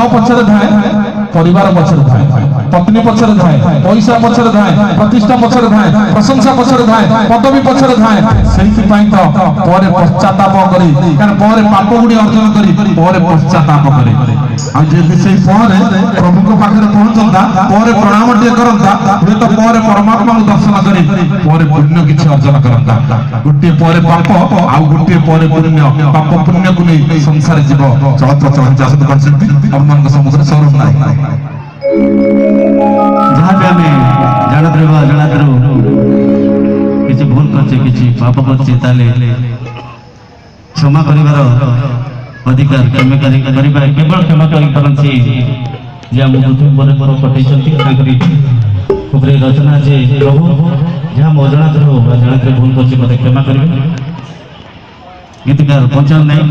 पछरे धाए परिवार पछरे धाए पत्नी पछरे धाए पैसा पछरे धाए प्रतिष्ठा पछरे धाए प्रशंसा पछरे धाए पदवी पछरे धाए सेहि पई तो परे पश्चाताप करी कारण परे पाप गुडी अर्जन करी परे पश्चाताप करी आ जे सेहि परे प्रभु को पाखरे पहुंचंदा परे प्रणाम टे करंता हे तो परे परमात्मा को दर्शन करी परे पुण्य किछ अर्जन करंता गुटे परे पाप आ गुटे परे पुण्य पाप पुण्य को नहीं संसार जीव चलत चलत जासत करछंती अपन के समुद्र स्वरूप नाही जहाँ पे हमें जानद्र किसी भूल करछे किसी पाप करछे ताले क्षमा करिवार अधिकार केमे करिबा केवल क्षमा करि परछी जे हम पृथ्वी पर पठैछंती ताकरी खूबरे रचना जे प्रभु जहाँ मो जानद्र भूल करछे मते क्षमा करिबे गीतकार पंचाल नहीं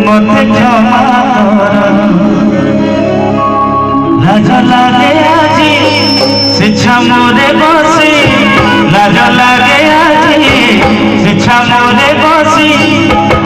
मते क्षमा लाज लागे आजी शिक्षा मोरे बसी लाज लागे आजी शिक्षा मोरे बसी